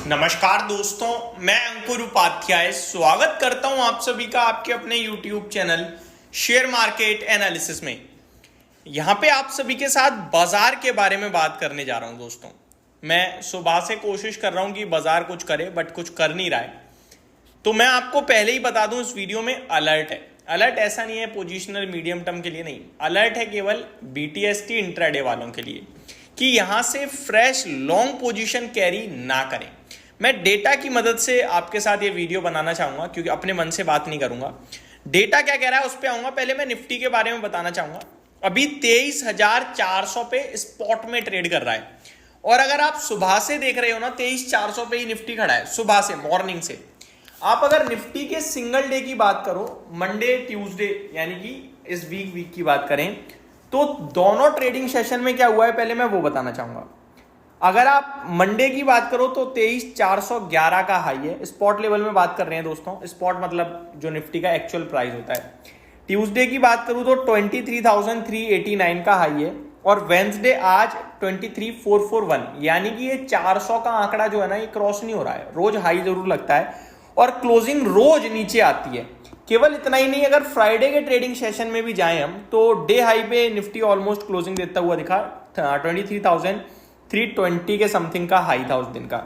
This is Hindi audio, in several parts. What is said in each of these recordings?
नमस्कार दोस्तों, मैं अंकुर उपाध्याय स्वागत करता हूं आप सभी का आपके अपने YouTube channel share market analysis में। यहां पे आप सभी के साथ बाजार के बारे में बात करने जा रहा हूं। दोस्तों, मैं सुबह से कोशिश कर रहा हूं कि बाजार कुछ करे बट कुछ कर नहीं रहा है। तो मैं आपको पहले ही बता दूं, इस वीडियो में अलर्ट है। अलर्ट ऐसा नहीं है पोजिशनल मीडियम टर्म के लिए, नहीं, अलर्ट है केवल BTST इंट्राडे वालों के लिए कि यहां से फ्रेश लॉन्ग पोजीशन कैरी ना करें। मैं डेटा की मदद से आपके साथ ये वीडियो बनाना चाहूंगा क्योंकि अपने मन से बात नहीं करूंगा। डेटा क्या कह रहा है उस पर आऊंगा। पहले मैं निफ्टी के बारे में बताना चाहूंगा। अभी 23,400 पे स्पॉट में ट्रेड कर रहा है और अगर आप सुबह से देख रहे हो ना, 23,400 पे ही निफ्टी खड़ा है सुबह से, मॉर्निंग से। आप अगर निफ्टी के सिंगल डे की बात करो, मंडे ट्यूसडे यानी कि इस वीक की बात करें, तो दोनों ट्रेडिंग सेशन में क्या हुआ है पहले मैं वो बताना चाहूंगा। अगर आप मंडे की बात करो तो 23,411 का हाई है। स्पॉट लेवल में बात कर रहे हैं दोस्तों, स्पॉट मतलब जो निफ्टी का एक्चुअल प्राइस होता है। ट्यूसडे की बात करूं तो 23,389 का हाई है और वेंसडे आज 23,441, यानी कि ये 400 का आंकड़ा जो है ना, ये क्रॉस नहीं हो रहा है। रोज हाई जरूर लगता है और क्लोजिंग रोज नीचे आती है। केवल इतना ही नहीं, अगर फ्राइडे के ट्रेडिंग सेशन में भी जाएं हम तो डे हाई पे निफ्टी ऑलमोस्ट क्लोजिंग देता हुआ दिखा। 23,320 के समथिंग का हाई था उस दिन का।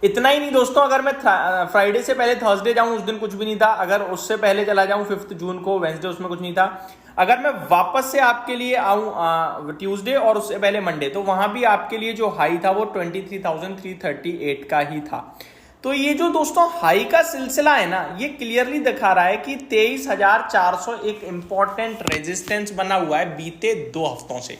इतना ही नहीं दोस्तों, अगर मैं फ्राइडे से पहले थर्सडे जाऊं, उस दिन कुछ भी नहीं था। अगर उससे पहले चला जाऊं 5 जून को, वेंसडे, उसमें कुछ नहीं था। अगर मैं वापस से आपके लिए आऊं ट्यूसडे और उससे पहले मंडे, तो वहां भी आपके लिए जो हाई था वो 23,338 का ही था। तो ये जो दोस्तों हाई का सिलसिला है ना, ये क्लियरली दिखा रहा है कि 23,400 एक इंपॉर्टेंट रेजिस्टेंस बना हुआ है बीते 2 हफ्तों से।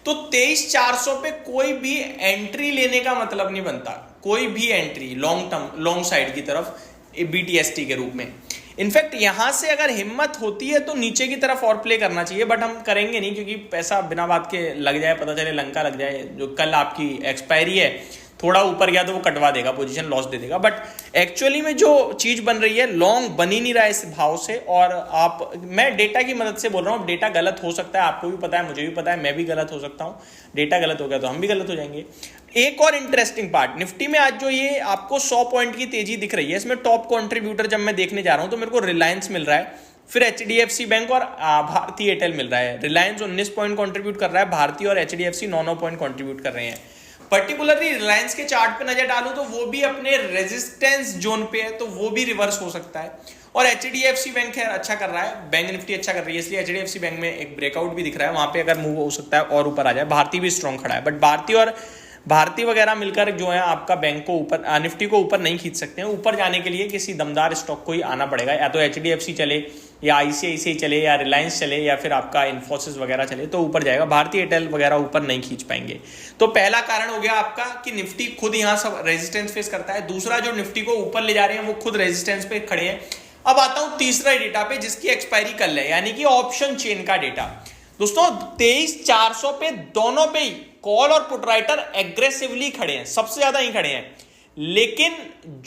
तो 23,400 पे कोई भी एंट्री लेने का मतलब नहीं बनता, कोई भी entry long term, long side की तरफ BTST के रूप में। इनफैक्ट यहां से अगर हिम्मत होती है तो नीचे की तरफ और प्ले करना चाहिए, बट हम करेंगे नहीं क्योंकि पैसा बिना बात के लग जाए, पता चले लंका लग जाए। जो कल आपकी एक्सपायरी है, थोड़ा ऊपर गया तो वो कटवा देगा, पोजीशन लॉस दे देगा। बट एक्चुअली में जो चीज बन रही है, लॉन्ग बन ही नहीं रहा है इस भाव से। और मैं डेटा की मदद से बोल रहा हूँ। डेटा गलत हो सकता है, आपको भी पता है, मुझे भी पता है, मैं भी गलत हो सकता हूँ। डेटा गलत हो गया तो हम भी गलत हो जाएंगे। एक और इंटरेस्टिंग पार्ट, निफ्टी में आज जो ये आपको 100 पॉइंट की तेजी दिख रही है, इसमें टॉप कॉन्ट्रीब्यूटर जब मैं देखने जा रहा हूं तो मेरे को रिलायंस मिल रहा है, फिर HDFC बैंक और भारती एयरटेल मिल रहा है। रिलायंस 19 पॉइंट कंट्रीब्यूट कर रहा है, भारती और HDFC 9 पॉइंट कंट्रीब्यूट कर रहे हैं। पर्टिकुलरली रिलायंस के चार्ट पे नजर डालूं तो वो भी अपने रेजिस्टेंस जोन पे है, तो वो भी रिवर्स हो सकता है। और HDFC बैंक है अच्छा कर रहा है, बैंक निफ्टी अच्छा कर रही है, इसलिए HDFC बैंक में एक ब्रेकआउट भी दिख रहा है। वहां पे अगर मूव हो सकता है और ऊपर आ जाए। भारती भी स्ट्रॉन्ग खड़ा है, बट भारती वगैरह मिलकर जो है आपका बैंक को ऊपर, निफ्टी को ऊपर नहीं खींच सकते हैं। ऊपर जाने के लिए किसी दमदार स्टॉक को ही आना पड़ेगा, या तो HDFC चले या ICICI चले या रिलायंस चले या फिर आपका इन्फोसिस वगैरह चले तो ऊपर जाएगा। भारती एयरटेल वगैरह ऊपर नहीं खींच पाएंगे। तो पहला कारण हो गया आपका कि निफ्टी खुद यहां सब रेजिस्टेंस फेस करता है। दूसरा, जो निफ्टी को ऊपर ले जा रहे हैं वो खुद रेजिस्टेंस पे खड़े हैं। अब आता हूं तीसरा डेटा पे, जिसकी एक्सपायरी कल है, यानी कि ऑप्शन चेन का डेटा। दोस्तों 23,400 पे दोनों पे ही कॉल और पुट राइटर एग्रेसिवली खड़े हैं, सबसे ज्यादा ही खड़े हैं। लेकिन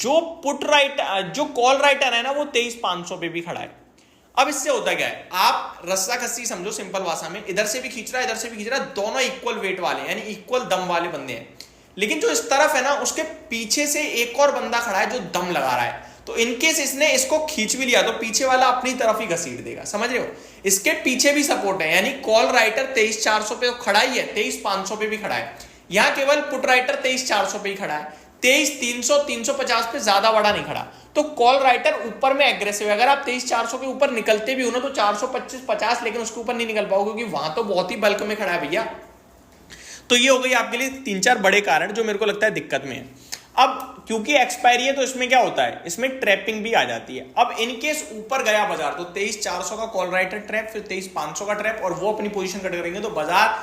जो कॉल राइटर है ना, वो 23,500 पे भी खड़ा है। अब इससे होता क्या है, आप रस्सा खस्सी समझो सिंपल भाषा में, इधर से भी खींच रहा है, इधर से भी खींच रहा है, दोनों इक्वल वेट वाले यानी इक्वल दम वाले बंदे हैं। लेकिन जो इस तरफ है ना, उसके पीछे से एक और बंदा खड़ा है जो दम लगा रहा है। तो इनकेस इसने इसको खींच भी लिया तो पीछे वाला अपनी तरफ ही घसीट देगा, समझ रहे हो। इसके पीछे भी सपोर्ट है, यानी कॉल राइटर 23,400 पे खड़ा ही है, 23,500 पे भी खड़ा है। यहां केवल पुट राइटर 23,400 पे ही खड़ा है, 23,300 350 पे ज्यादा बड़ा नहीं खड़ा। तो कॉल राइटर ऊपर में एग्रेसिव है। अगर आप 23,400 के ऊपर निकलते भी हो ना तो 425-50, लेकिन उसके ऊपर नहीं निकल पाओगे क्योंकि वहां तो बहुत ही बल्क में खड़ा है भैया। तो ये हो गई आपके लिए 3-4 बड़े कारण जो मेरे को लगता है दिक्कत में है। अब क्योंकि एक्सपायरी है तो इसमें क्या होता है, इसमें ट्रैपिंग भी आ जाती है। अब इनकेस ऊपर गया बाजार तो 23,400 का कॉल राइटर ट्रैप, फिर 23,500 का ट्रैप, और वो अपनी पोजीशन कट करेंगे तो बाजार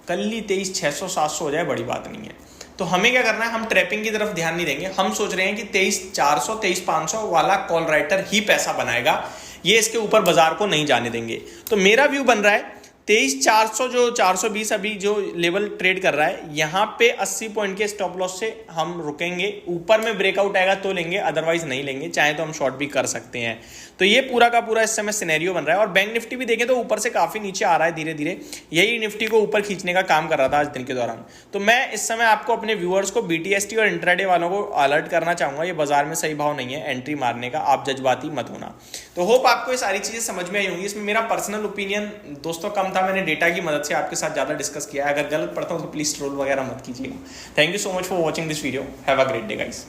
कल ही 23,600-700 हो जाए, बड़ी बात नहीं है। तो हमें क्या करना है, हम ट्रैपिंग की तरफ ध्यान नहीं देंगे। हम सोच रहे हैं कि 23,400 23,500 वाला कॉल राइटर ही पैसा बनाएगा, ये इसके ऊपर बाजार को नहीं जाने देंगे। तो मेरा व्यू बन रहा है 23,400 जो 420 अभी जो लेवल ट्रेड कर रहा है, यहाँ पे 80 पॉइंट के स्टॉप लॉस से हम रुकेंगे। ऊपर में ब्रेकआउट आएगा तो लेंगे, अदरवाइज नहीं लेंगे। चाहे तो हम शॉर्ट भी कर सकते हैं। तो ये पूरा का पूरा इस समय सिनेरियो बन रहा है। और बैंक निफ्टी भी देखें तो ऊपर से काफी नीचे आ रहा है धीरे धीरे, यही निफ्टी को ऊपर खींचने का काम कर रहा था आज दिन के दौरान। तो मैं इस समय आपको अपने व्यूअर्स को BTST और इंट्राडे वालों को अलर्ट करना चाहूंगा, ये बाजार में सही भाव नहीं है एंट्री मारने का, आप जज्बाती मत होना। तो होप आपको ये सारी चीजें समझ में आई होंगी। इसमें मेरा पर्सनल ओपिनियन दोस्तों कम था, मैंने डेटा की मदद से आपके साथ ज्यादा डिस्कस किया है। अगर गलत पढ़ता हूं तो प्लीज ट्रोल वगैरह मत कीजिएगा। Thank you so much for watching this video. Have a great day guys.